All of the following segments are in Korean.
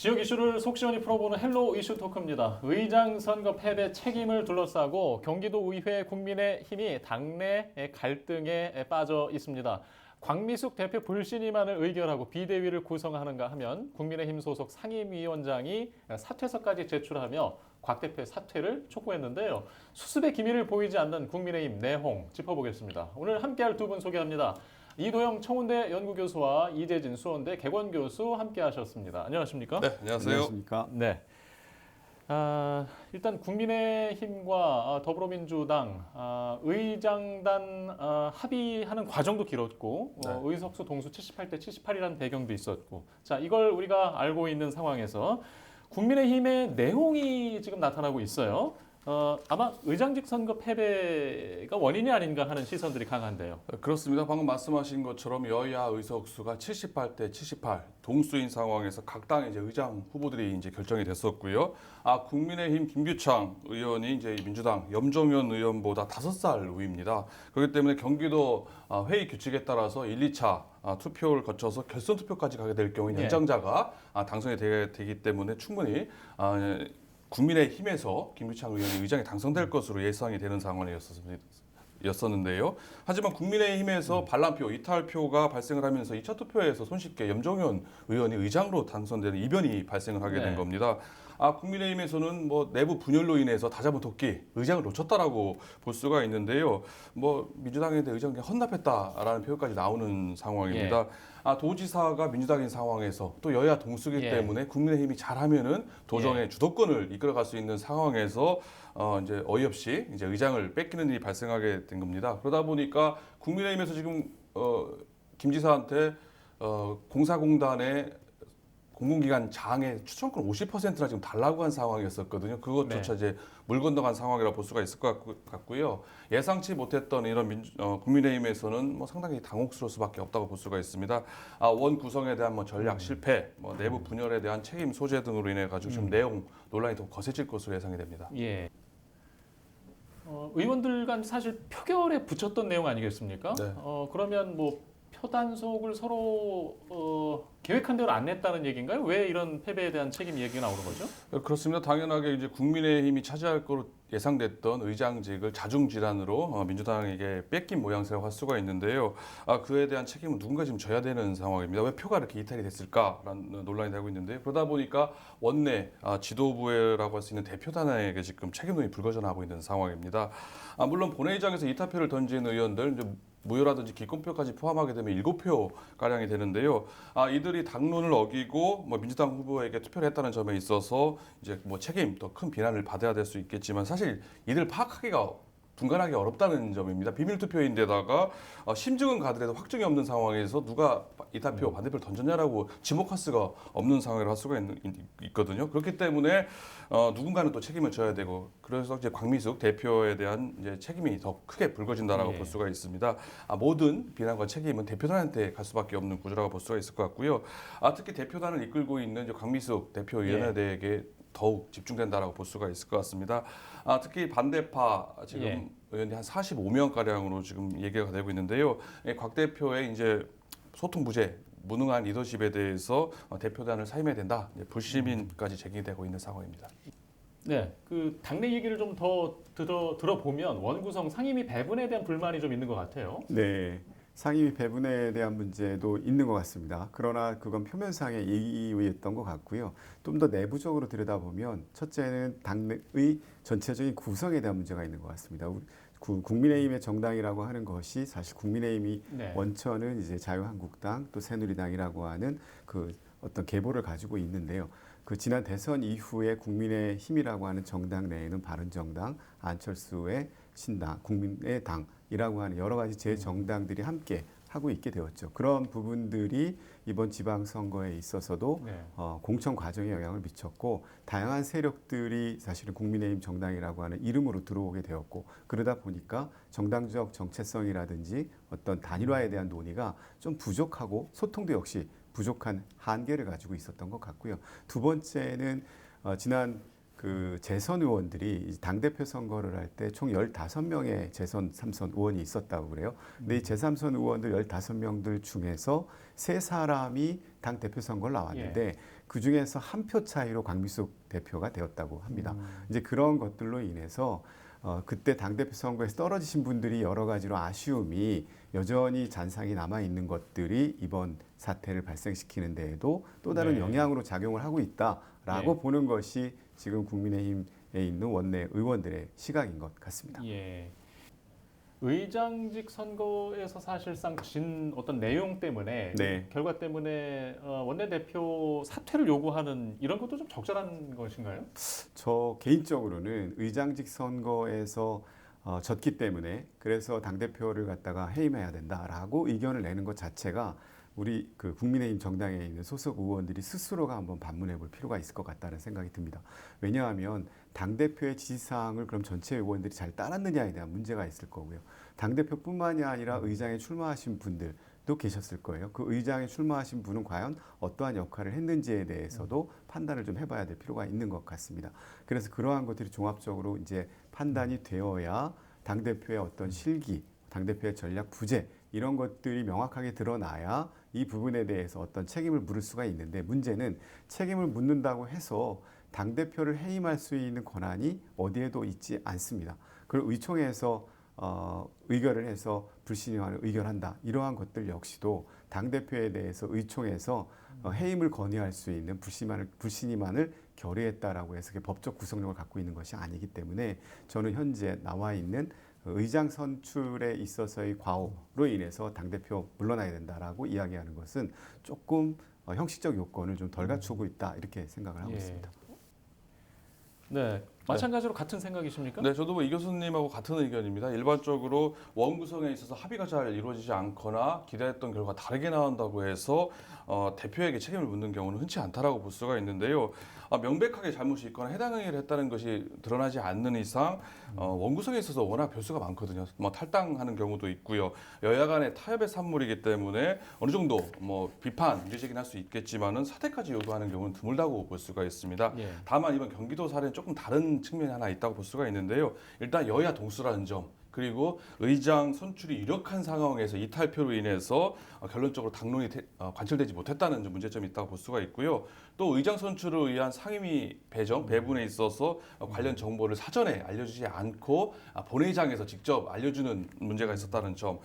지역 이슈를 속 시원히 풀어보는 헬로 이슈 토크입니다. 의장 선거 패배 책임을 둘러싸고 경기도 의회 국민의힘이 당내 갈등에 빠져 있습니다. 광미숙 대표 불신임안을 의결하고 비대위를 구성하는가 하면 국민의힘 소속 상임위원장이 사퇴서까지 제출하며 곽 대표의 사퇴를 촉구했는데요. 수습의 기미를 보이지 않는 국민의힘 내홍 짚어보겠습니다. 오늘 함께할 두 분 소개합니다. 이도영 청운대 연구교수와 이재진 수원대 객원교수 함께하셨습니다. 안녕하십니까? 네, 안녕하세요. 안녕하십니까? 네. 일단 국민의힘과 더불어민주당 의장단 합의하는 과정도 길었고 네. 의석수 동수 78대 78이라는 배경도 있었고 자 이걸 우리가 알고 있는 상황에서 국민의힘의 내홍이 지금 나타나고 있어요. 아마 의장직 선거 패배가 원인이 아닌가 하는 시선들이 강한데요. 그렇습니다. 방금 말씀하신 것처럼 여야 의석수가 78대 78 동수인 상황에서 각 당의 이제 의장 후보들이 이제 결정이 됐었고요. 국민의힘 김규창 의원이 이제 민주당 염정현 의원보다 5살 우위입니다. 그렇기 때문에 경기도 회의 규칙에 따라서 1, 2차 투표를 거쳐서 결선 투표까지 가게 될 경우에 연장자가 당선이 되기 때문에 충분히 국민의힘에서 김규창 의원이 의장에 당선될 것으로 예상이 되는 상황이었었는데요. 하지만 국민의힘에서 반란표, 이탈표가 발생을 하면서 2차 투표에서 손쉽게 염정현 의원이 의장으로 당선되는 이변이 발생을 하게 된 겁니다. 국민의힘에서는 뭐 내부 분열로 인해서 다잡아뒀기 의장을 놓쳤다라고 볼 수가 있는데요. 뭐 민주당에 대해 의장이 헌납했다라는 표현까지 나오는 상황입니다. 도지사가 민주당인 상황에서 또 여야 동수기 때문에 국민의힘이 잘하면은 도정의 주도권을 이끌어갈 수 있는 상황에서 이제 어이없이 이제 의장을 뺏기는 일이 발생하게 된 겁니다. 그러다 보니까 국민의힘에서 지금 김 지사한테 공사공단의 공공기관 장의 추천권 50%나 지금 달라고 한 상황이었었거든요. 그것조차 이제 물 건너간 상황이라고 볼 수가 있을 것 같고요. 예상치 못했던 이런 국민의힘에서는 뭐 상당히 당혹스러울 수밖에 없다고 볼 수가 있습니다. 원 구성에 대한 뭐 전략 실패, 뭐 내부 분열에 대한 책임 소재 등으로 인해 가지고 지금 내용 논란이 더 거세질 것으로 예상이 됩니다. 예. 의원들 간 사실 표결에 붙였던 내용 아니겠습니까? 네. 그러면 뭐 표단속을 서로 계획한 대로 안 냈다는 얘기인가요? 왜 이런 패배에 대한 책임 얘기가 나오는 거죠? 그렇습니다. 당연하게 이제 국민의힘이 차지할 거로 예상됐던 의장직을 자중질환으로 민주당에게 뺏긴 모양새라고 할 수가 있는데요. 그에 대한 책임은 누군가 지금 져야 되는 상황입니다. 왜 표가 이렇게 이탈이 됐을까라는 논란이 되고 있는데요. 그러다 보니까 원내 지도부라고 할 수 있는 대표단에게 지금 책임론이 불거져나가고 있는 상황입니다. 물론 본회의장에서 이탈표를 던진 의원들 이제 무효라든지 기권표까지 포함하게 되면 7표 가량이 되는데요. 이들이 당론을 어기고 뭐 민주당 후보에게 투표를 했다는 점에 있어서 이제 뭐 책임 더 큰 비난을 받아야 될 수 있겠지만 사실 이들 파악하기가 분간하기 어렵다는 점입니다. 비밀 투표인데다가 심증은 가더라도 확정이 없는 상황에서 누가 이탈표 반대표를 던졌냐라고 지목할 수가 없는 상황이라 할 수가 있거든요. 그렇기 때문에 누군가는 또 책임을 져야 되고 그래서 이제 광미숙 대표에 대한 이제 책임이 더 크게 불거진다라고 볼 수가 있습니다. 모든 비난과 책임은 대표단한테 갈 수밖에 없는 구조라고 볼 수가 있을 것 같고요. 특히 대표단을 이끌고 있는 이제 광미숙 대표위원회에게 더욱 집중된다라고 볼 수가 있을 것 같습니다. 특히 반대파 지금 의원이 한 45명 가량으로 지금 얘기가 되고 있는데요. 곽 대표의 이제 소통 부재, 무능한 리더십에 대해서 대표단을 사임해야 된다. 불시민까지 제기되고 있는 상황입니다. 네, 그 당내 얘기를 좀 더 들어보면 원구성 상임위 배분에 대한 불만이 좀 있는 것 같아요. 네. 상임위 배분에 대한 문제도 있는 것 같습니다. 그러나 그건 표면상의 얘기였던 것 같고요. 좀 더 내부적으로 들여다보면 첫째는 당의 전체적인 구성에 대한 문제가 있는 것 같습니다. 국민의힘의 정당이라고 하는 것이 사실 국민의힘이 원천은 이제 자유한국당 또 새누리당이라고 하는 그 어떤 계보를 가지고 있는데요. 그 지난 대선 이후에 국민의힘이라고 하는 정당 내에는 바른정당, 안철수의 신당, 국민의당이라고 하는 여러 가지 재정당들이 함께 하고 있게 되었죠. 그런 부분들이 이번 지방선거에 있어서도 공천 과정에 영향을 미쳤고 다양한 세력들이 사실은 국민의힘 정당이라고 하는 이름으로 들어오게 되었고 그러다 보니까 정당적 정체성이라든지 어떤 단일화에 대한 논의가 좀 부족하고 소통도 역시 부족한 한계를 가지고 있었던 것 같고요. 두 번째는 지난 그 재선 의원들이 당대표 선거를 할 때 총 15명의 재선 3선 의원이 있었다고 그래요. 근데 이 제3선 의원들 15명들 중에서 3사람이 당대표 선거를 나왔는데 그 중에서 한 표 차이로 광미숙 대표가 되었다고 합니다. 이제 그런 것들로 인해서 그때 당대표 선거에서 떨어지신 분들이 여러 가지로 아쉬움이 여전히 잔상이 남아 있는 것들이 이번 사태를 발생시키는 데에도 또 다른 네. 영향으로 작용을 하고 있다라고 네. 보는 것이 지금 국민의힘에 있는 원내 의원들의 시각인 것 같습니다. 예. 의장직 선거에서 사실상 진 어떤 내용 때문에 네. 결과 때문에 원내대표 사퇴를 요구하는 이런 것도 좀 적절한 것인가요? 저 개인적으로는 의장직 선거에서 졌기 때문에 그래서 당대표를 갖다가 해임해야 된다라고 의견을 내는 것 자체가 우리 그 국민의힘 정당에 있는 소속 의원들이 스스로가 한번 반문해 볼 필요가 있을 것 같다는 생각이 듭니다. 왜냐하면 당대표의 지지사항을 그럼 전체 의원들이 잘 따랐느냐에 대한 문제가 있을 거고요. 당대표뿐만이 아니라 의장에 출마하신 분들도 계셨을 거예요. 그 의장에 출마하신 분은 과연 어떠한 역할을 했는지에 대해서도 판단을 좀 해봐야 될 필요가 있는 것 같습니다. 그래서 그러한 것들이 종합적으로 이제 판단이 되어야 당대표의 어떤 실기, 당대표의 전략 부재 이런 것들이 명확하게 드러나야 이 부분에 대해서 어떤 책임을 물을 수가 있는데 문제는 책임을 묻는다고 해서 당대표를 해임할 수 있는 권한이 어디에도 있지 않습니다. 그걸 의총에서 의결을 해서 불신임안을 의결한다. 이러한 것들 역시도 당대표에 대해서 의총에서 해임을 건의할 수 있는 불신임안을 결의했다라고 해서 법적 구속력을 갖고 있는 것이 아니기 때문에 저는 현재 나와 있는 의장 선출에 있어서의 과오로 인해서 당대표 물러나야 된다라고 이야기하는 것은 조금 형식적 요건을 좀 덜 갖추고 있다 이렇게 생각을 하고 예. 있습니다. 네, 마찬가지로 같은 생각이십니까? 네, 저도 뭐 이 교수님하고 같은 의견입니다. 일반적으로 원 구성에 있어서 합의가 잘 이루어지지 않거나 기대했던 결과가 다르게 나온다고 해서 대표에게 책임을 묻는 경우는 흔치 않다라고 볼 수가 있는데요. 명백하게 잘못이 있거나 해당 행위를 했다는 것이 드러나지 않는 이상 원 구성에 있어서 워낙 변수가 많거든요. 뭐 탈당하는 경우도 있고요. 여야 간의 타협의 산물이기 때문에 어느 정도 뭐 비판, 문제제기는 할 수 있겠지만은 사퇴까지 요구하는 경우는 드물다고 볼 수가 있습니다. 예. 다만 이번 경기도 사례는 조금 다른 측면이 하나 있다고 볼 수가 있는데요. 일단 여야 동수라는 점, 그리고 의장 선출이 유력한 상황에서 이탈표로 인해서 결론적으로 당론이 관철되지 못했다는 문제점이 있다고 볼 수가 있고요. 또 의장 선출을 위한 상임위 배분에 있어서 관련 정보를 사전에 알려주지 않고 본회의장에서 직접 알려주는 문제가 있었다는 점,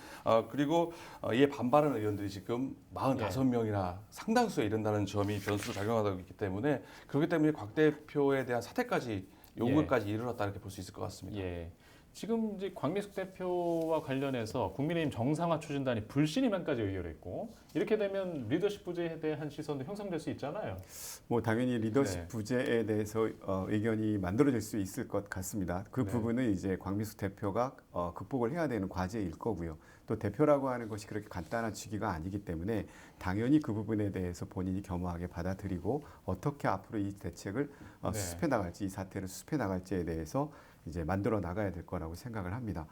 그리고 이에 반발하는 의원들이 지금 45명이나 상당수에 이른다는 점이 변수로 작용하고 있기 때문에 그렇기 때문에 곽 대표에 대한 사퇴까지 요구까지 이르렀다 이렇게 볼 수 있을 것 같습니다. 예. 지금 이제 광미숙 대표와 관련해서 국민의힘 정상화 추진단이 불신임안까지 의결했고 이렇게 되면 리더십 부재에 대한 시선도 형성될 수 있잖아요. 뭐 당연히 리더십 네. 부재에 대해서 의견이 만들어질 수 있을 것 같습니다. 그 네. 부분은 이제 광미숙 대표가 극복을 해야 되는 과제일 거고요. 또 대표라고 하는 것이 그렇게 간단한 직위가 아니기 때문에 당연히 그 부분에 대해서 본인이 겸허하게 받아들이고 어떻게 앞으로 이 대책을 네. 수습해 나갈지, 이 사태를 수습해 나갈지에 대해서 이제 만들어 나가야 될 거라고 생각을 합니다.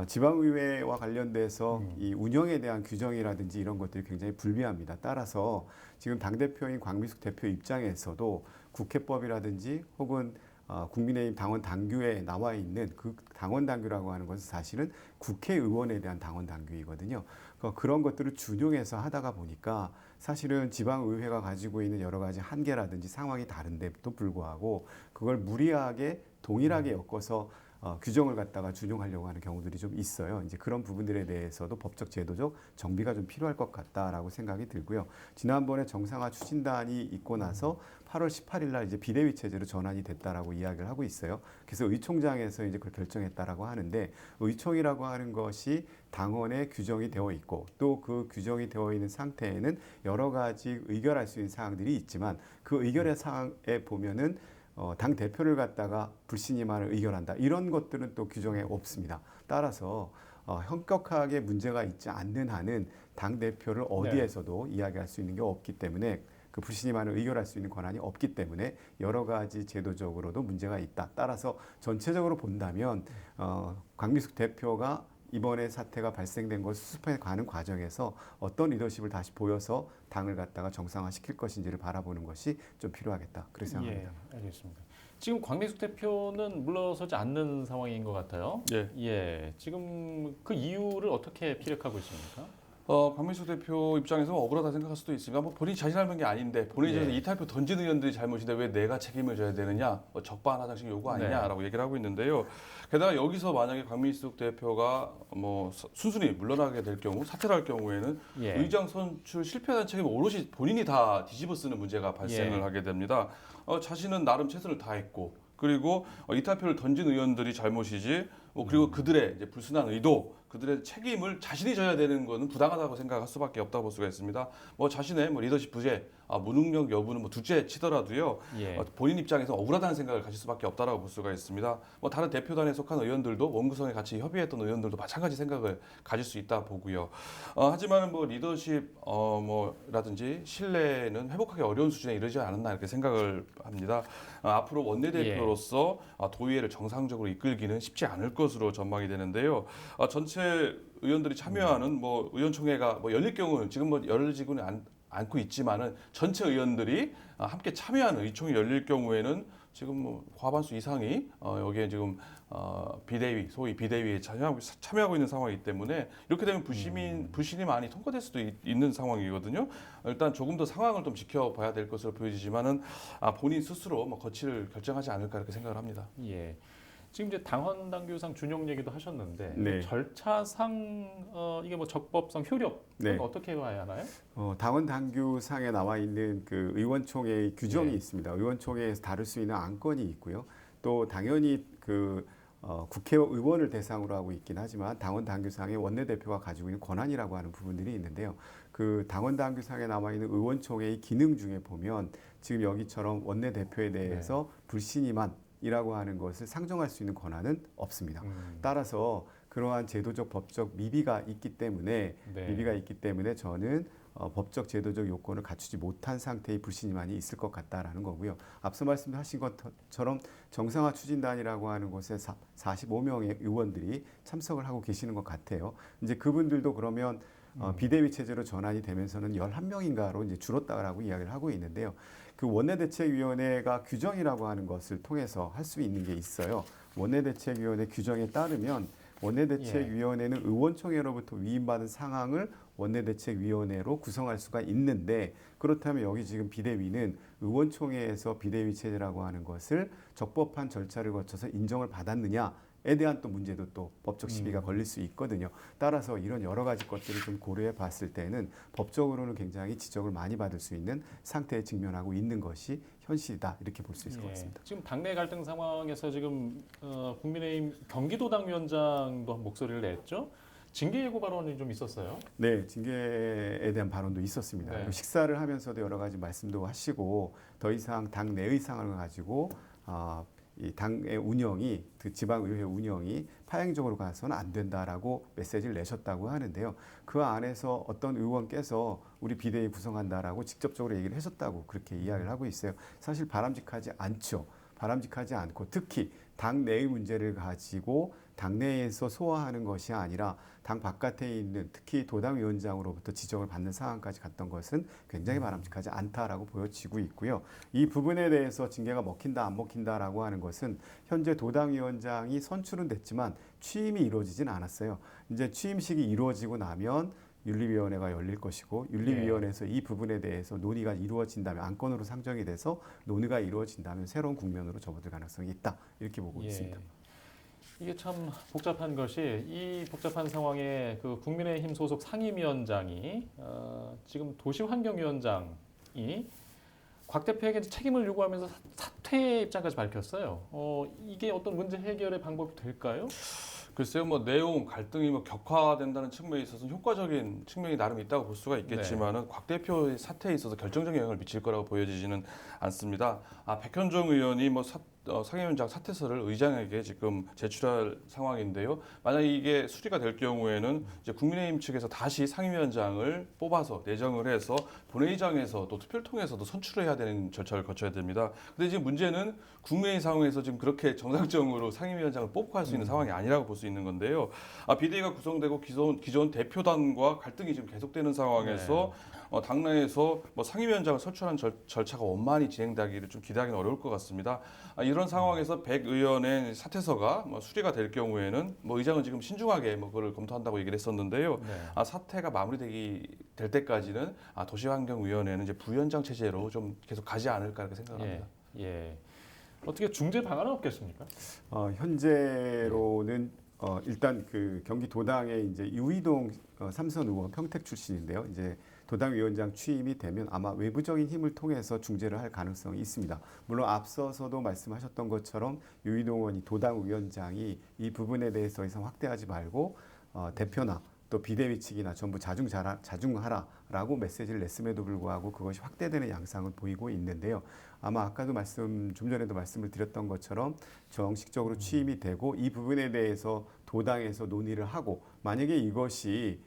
지방의회와 관련돼서 이 운영에 대한 규정이라든지 이런 것들이 굉장히 불비합니다. 따라서 지금 당대표인 광미숙 대표 입장에서도 국회법이라든지 혹은 국민의힘 당원 당규에 나와 있는 그 당원 당규라고 하는 것은 사실은 국회의원에 대한 당원 당규이거든요. 그런 것들을 준용해서 하다가 보니까 사실은 지방의회가 가지고 있는 여러 가지 한계라든지 상황이 다른데도 불구하고 그걸 무리하게 동일하게 엮어서 규정을 갖다가 준용하려고 하는 경우들이 좀 있어요. 이제 그런 부분들에 대해서도 법적 제도적 정비가 좀 필요할 것 같다라고 생각이 들고요. 지난번에 정상화 추진단이 있고 나서 8월 18일 날 이제 비대위 체제로 전환이 됐다라고 이야기를 하고 있어요. 그래서 의총장에서 이제 그걸 결정했다라고 하는데 의총이라고 하는 것이 당원에 규정이 되어 있고 또 그 규정이 되어 있는 상태에는 여러 가지 의결할 수 있는 사항들이 있지만 그 의결의 사항에 보면은 당 대표를 갖다가 불신임안을 의결한다. 이런 것들은 또 규정에 없습니다. 따라서 현격하게 문제가 있지 않는 한은 당 대표를 어디에서도 이야기할 수 있는 게 없기 때문에 그 불신임안을 의결할 수 있는 권한이 없기 때문에 여러 가지 제도적으로도 문제가 있다. 따라서 전체적으로 본다면 광미숙 대표가 이번에 사태가 발생된 것을 수습해 가는 과정에서 어떤 리더십을 다시 보여서 당을 갖다가 정상화시킬 것인지를 바라보는 것이 좀 필요하겠다. 그렇게 생각합니다. 예, 알겠습니다. 지금 광미숙 대표는 물러서지 않는 상황인 것 같아요. 예. 예, 지금 그 이유를 어떻게 피력하고 있습니까? 박민수 대표 입장에서 억울하다 생각할 수도 있으니까 뭐 본인이 자신 할는 게 아닌데 본인이 예. 이탈표 던진 의원들이 잘못인데 왜 내가 책임을 져야 되느냐, 적반하장식 요구 아니냐라고 얘기를 하고 있는데요. 게다가 여기서 만약에 박민수 대표가 뭐 순순히 물러나게 될 경우, 사퇴를 할 경우에는 예. 의장 선출 실패한 책임을 오롯이 본인이 다 뒤집어 쓰는 문제가 발생을 예. 하게 됩니다. 자신은 나름 최선을 다했고, 그리고 이탈표를 던진 의원들이 잘못이지, 그리고 그들의 이제 불순한 의도, 그들의 책임을 자신이 져야 되는 것은 부당하다고 생각할 수밖에 없다고 볼 수가 있습니다. 자신의 리더십 부재, 무능력 여부는 둘째 치더라도요. 예. 본인 입장에서 억울하다는 생각을 가질 수밖에 없다라고 볼 수가 있습니다. 다른 대표단에 속한 의원들도 원구성에 같이 협의했던 의원들도 마찬가지 생각을 가질 수 있다 보고요. 하지만 리더십 라든지 신뢰는 회복하기 어려운 수준에 이르지 않았나 이렇게 생각을 합니다. 앞으로 원내대표로서 도의회를 정상적으로 이끌기는 쉽지 않을 것으로 전망이 되는데요. 전체 의원들이 참여하는 의원총회가 열릴 경우는 지금 열리지는 않고 있지만은 전체 의원들이 함께 참여하는 의총이 열릴 경우에는 지금 과반수 이상이 여기에 지금 비대위, 소위 비대위에 참여하고 있는 상황이기 때문에 이렇게 되면 불신이 많이 통과될 수도 있는 상황이거든요. 일단 조금 더 상황을 좀 지켜봐야 될 것으로 보여지지만은 본인 스스로 거취를 결정하지 않을까 이렇게 생각을 합니다. 예. 지금 이제 당헌 당규상 준용 얘기도 하셨는데 네. 절차상 이게 적법성, 효력 네. 어떻게 봐야 하나요? 당원 당규상에 나와 있는 그 의원총회의 규정이 네. 있습니다. 의원총회에서 다룰 수 있는 안건이 있고요. 또 당연히 국회의원을 대상으로 하고 있긴 하지만 당원 당규상에 원내대표가 가지고 있는 권한이라고 하는 부분들이 있는데요. 그 당원 당규상에 남아 있는 의원총회의 기능 중에 보면 지금 여기처럼 원내대표에 대해서 불신임한이라고 하는 것을 상정할 수 있는 권한은 없습니다. 따라서 그러한 제도적 법적 미비가 있기 때문에 저는 법적 제도적 요건을 갖추지 못한 상태의 불신임한이 있을 것 같다라는 거고요. 앞서 말씀하신 것처럼 정상화 추진단이라고 하는 곳에 45명의 의원들이 참석을 하고 계시는 것 같아요. 이제 그분들도 그러면 비대위 체제로 전환이 되면서는 11명인가로 이제 줄었다라고 이야기를 하고 있는데요. 그 원내대책위원회가 규정이라고 하는 것을 통해서 할 수 있는 게 있어요. 원내대책위원회 규정에 따르면 원내대책위원회는 의원총회로부터 위임받은 상황을 원내대책위원회로 구성할 수가 있는데, 그렇다면 여기 지금 비대위는 의원총회에서 비대위 체제라고 하는 것을 적법한 절차를 거쳐서 인정을 받았느냐에 대한 또 문제도 또 법적 시비가 걸릴 수 있거든요. 따라서 이런 여러 가지 것들을 좀 고려해 봤을 때는 법적으로는 굉장히 지적을 많이 받을 수 있는 상태에 직면하고 있는 것이 현실이다, 이렇게 볼 수 있을 것 같습니다. 지금 당내 갈등 상황에서 지금 국민의힘 경기도당 위원장도 목소리를 냈죠. 징계 예고 발언이 좀 있었어요. 네, 징계에 대한 발언도 있었습니다. 네. 그리고 식사를 하면서도 여러 가지 말씀도 하시고 더 이상 당 내의 상황을 가지고 이 당의 운영이, 그 지방의회 운영이 파행적으로 가서는 안 된다라고 메시지를 내셨다고 하는데요. 그 안에서 어떤 의원께서 우리 비대위 구성한다라고 직접적으로 얘기를 하셨다고 그렇게 이야기를 하고 있어요. 사실 바람직하지 않죠. 바람직하지 않고, 특히 당 내의 문제를 가지고 당내에서 소화하는 것이 아니라 당 바깥에 있는, 특히 도당위원장으로부터 지적을 받는 상황까지 갔던 것은 굉장히 바람직하지 않다라고 보여지고 있고요. 이 부분에 대해서 징계가 먹힌다 안 먹힌다라고 하는 것은 현재 도당위원장이 선출은 됐지만 취임이 이루어지진 않았어요. 이제 취임식이 이루어지고 나면 윤리위원회가 열릴 것이고, 윤리위원회에서 이 부분에 대해서 논의가 이루어진다면, 안건으로 상정이 돼서 논의가 이루어진다면 새로운 국면으로 접어들 가능성이 있다, 이렇게 보고 있습니다. 이게 참 복잡한 것이, 이 복잡한 상황에 그 국민의힘 소속 상임위원장이 지금 도시환경위원장이 곽 대표에게 책임을 요구하면서 사퇴 입장까지 밝혔어요. 이게 어떤 문제 해결의 방법이 될까요? 글쎄요, 내용 갈등이 격화된다는 측면에 있어서 효과적인 측면이 나름 있다고 볼 수가 있겠지만은 곽 대표의 사태에 있어서 결정적인 영향을 미칠 거라고 보여지지는 않습니다. 백현종 의원이 상임위원장 사퇴서를 의장에게 지금 제출할 상황인데요. 만약 이게 수리가 될 경우에는 이제 국민의힘 측에서 다시 상임위원장을 뽑아서 내정을 해서 본회의장에서 또 투표를 통해서도 선출을 해야 되는 절차를 거쳐야 됩니다. 근데 지금 문제는 국민의힘 상황에서 지금 그렇게 정상적으로 상임위원장을 뽑고 할 수 있는 상황이 아니라고 볼 수 있는 건데요. 비대위가 구성되고 기존 대표단과 갈등이 지금 계속되는 상황에서 당내에서 뭐 상임위원장을 선출하는 절차가 원만히 진행되기를 좀 기대하기는 어려울 것 같습니다. 이런 상황에서 백 의원의 사퇴서가 뭐 수리가 될 경우에는 뭐 의장은 지금 신중하게 뭐 그걸 검토한다고 얘기를 했었는데요. 네. 사태가 될 때까지는 도시환경위원회는 이제 부위원장 체제로 좀 계속 가지 않을까 이렇게 생각합니다. 예. 어떻게 중재 방안은 없겠습니까? 현재로는 일단 그 경기도당의 이제 유이동 삼선 의원 평택 출신인데요. 이제 도당위원장 취임이 되면 아마 외부적인 힘을 통해서 중재를 할 가능성이 있습니다. 물론 앞서서도 말씀하셨던 것처럼 유이동 의원이 도당위원장이 이 부분에 대해서 더 이상 확대하지 말고 대표나 또 비대위 측이나 전부 자중하라라고 메시지를 냈음에도 불구하고 그것이 확대되는 양상을 보이고 있는데요. 아마 아까도 좀 전에도 말씀을 드렸던 것처럼 정식적으로 취임이 되고 이 부분에 대해서 도당에서 논의를 하고 만약에 이것이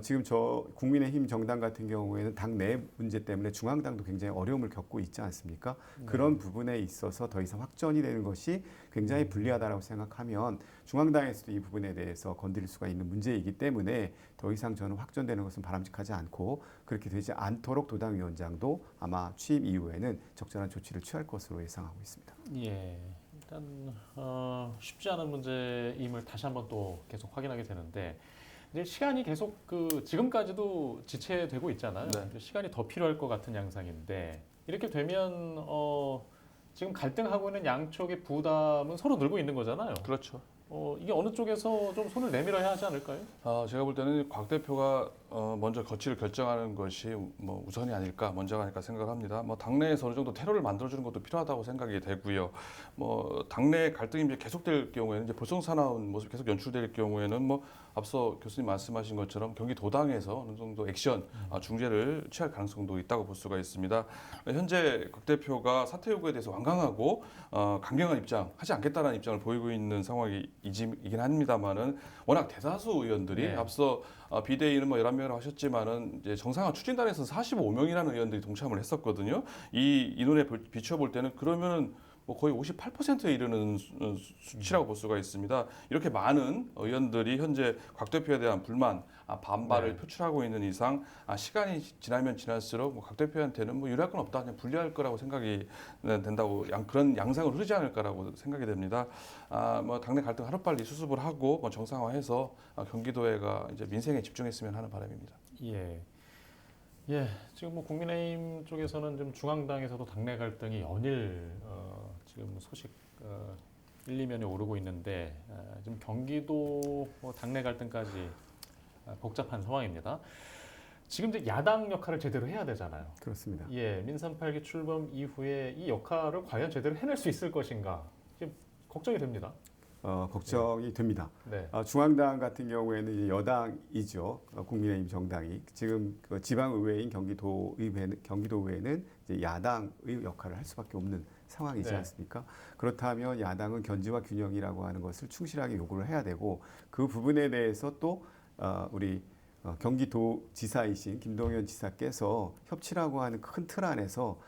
지금 저 국민의힘 정당 같은 경우에는 당 내 문제 때문에 중앙당도 굉장히 어려움을 겪고 있지 않습니까? 그런 부분에 있어서 더 이상 확전이 되는 것이 굉장히 불리하다고 생각하면 중앙당에서도 이 부분에 대해서 건드릴 수가 있는 문제이기 때문에 더 이상 저는 확전되는 것은 바람직하지 않고 그렇게 되지 않도록 도당위원장도 아마 취임 이후에는 적절한 조치를 취할 것으로 예상하고 있습니다. 예. 일단 쉽지 않은 문제임을 다시 한번 또 계속 확인하게 되는데 이제 시간이 계속 지금까지도 지체되고 있잖아요. 네. 시간이 더 필요할 것 같은 양상인데 이렇게 되면 지금 갈등하고 있는 양쪽의 부담은 서로 늘고 있는 거잖아요. 그렇죠. 이게 어느 쪽에서 좀 손을 내밀어야 하지 않을까요? 제가 볼 때는 곽 대표가 먼저 거취를 결정하는 것이 뭐 우선이 아닐까, 먼저가 아닐까 생각합니다. 뭐 당내에서 어느 정도 테러를 만들어주는 것도 필요하다고 생각이 되고요. 뭐 당내 갈등이 이제 계속될 경우에는 이제 볼썽사나운 모습이 계속 연출될 경우에는 뭐 앞서 교수님 말씀하신 것처럼 경기도당에서 어느 정도 액션, 중재를 취할 가능성도 있다고 볼 수가 있습니다. 현재 곽 대표가 사퇴 요구에 대해서 완강하고 강경한 입장, 하지 않겠다는 입장을 보이고 있는 상황이긴 합니다만은 워낙 대다수 의원들이 네. 앞서 비대위는 뭐 11명이라고 하셨지만은 이제 정상화 추진단에서 45명이라는 의원들이 동참을 했었거든요. 이 인원에 비추어 볼 때는 그러면은 뭐 거의 58%에 이르는 수치라고 볼 수가 있습니다. 이렇게 많은 의원들이 현재 곽 대표에 대한 불만, 반발을 네. 표출하고 있는 이상 시간이 지나면 지날수록 뭐 곽 대표한테는 뭐 유리할 건 없다, 그냥 불리할 거라고 생각이 된다고 그런 양상으로 흐르지 않을까라고 생각이 됩니다. 뭐 당내 갈등 하루빨리 수습을 하고 뭐 정상화해서 경기도회가 이제 민생에 집중했으면 하는 바람입니다. 예, 지금 뭐 국민의힘 쪽에서는 좀 중앙당에서도 당내 갈등이 연일 지금 소식 1, 2면에 오르고 있는데 지금 경기도 뭐 당내 갈등까지 복잡한 상황입니다. 지금 이제 야당 역할을 제대로 해야 되잖아요. 그렇습니다. 예, 민선 8기 출범 이후에 이 역할을 과연 제대로 해낼 수 있을 것인가 지금 걱정이 됩니다. 걱정이 됩니다. 네. 중앙당 같은 경우에는 이제 여당이죠. 국민의힘 정당이 지금 지방의회인 경기도의회는 이제 야당의 역할을 할 수밖에 없는 상황이지 네. 않습니까? 그렇다면 야당은 견제와 균형이라고 하는 것을 충실하게 요구를 해야 되고 그 부분에 대해서 또 우리 경기도지사이신 김동연 지사께서 협치라고 하는 큰 틀 안에서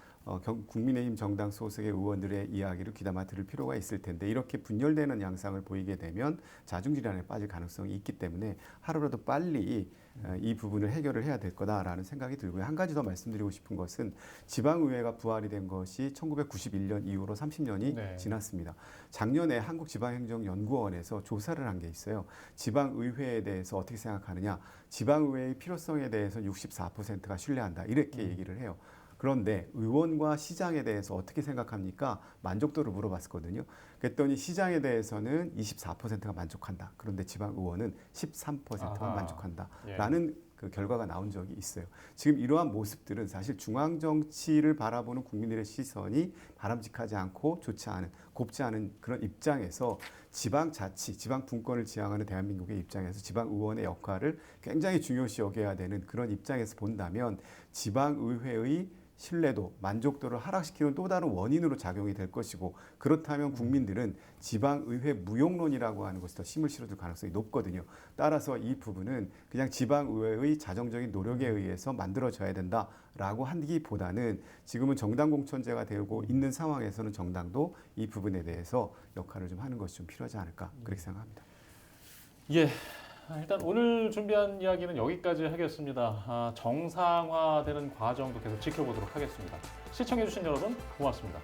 국민의힘 정당 소속의 의원들의 이야기를 귀담아 들을 필요가 있을 텐데 이렇게 분열되는 양상을 보이게 되면 자중질환에 빠질 가능성이 있기 때문에 하루라도 빨리 이 부분을 해결을 해야 될 거다라는 생각이 들고요. 한 가지 더 말씀드리고 싶은 것은 지방의회가 부활이 된 것이 1991년 이후로 30년이 네. 지났습니다. 작년에 한국지방행정연구원에서 조사를 한 게 있어요. 지방의회에 대해서 어떻게 생각하느냐. 지방의회의 필요성에 대해서 64%가 신뢰한다. 이렇게 얘기를 해요. 그런데 의원과 시장에 대해서 어떻게 생각합니까? 만족도를 물어봤거든요. 그랬더니 시장에 대해서는 24%가 만족한다. 그런데 지방의원은 13%가 만족한다라는 그 결과가 나온 적이 있어요. 지금 이러한 모습들은 사실 중앙정치를 바라보는 국민들의 시선이 바람직하지 않고 좋지 않은, 곱지 않은 그런 입장에서 지방자치, 지방분권을 지향하는 대한민국의 입장에서 지방의원의 역할을 굉장히 중요시 여겨야 되는 그런 입장에서 본다면 지방의회의 신뢰도, 만족도를 하락시키는 또 다른 원인으로 작용이 될 것이고 그렇다면 국민들은 지방의회 무용론이라고 하는 것이 더 힘을 실어줄 가능성이 높거든요. 따라서 이 부분은 그냥 지방의회의 자정적인 노력에 의해서 만들어져야 된다라고 하기보다는 지금은 정당 공천제가 되고 있는 상황에서는 정당도 이 부분에 대해서 역할을 좀 하는 것이 좀 필요하지 않을까 그렇게 생각합니다. 예, 일단 오늘 준비한 이야기는 여기까지 하겠습니다. 정상화되는 과정도 계속 지켜보도록 하겠습니다. 시청해주신 여러분 고맙습니다.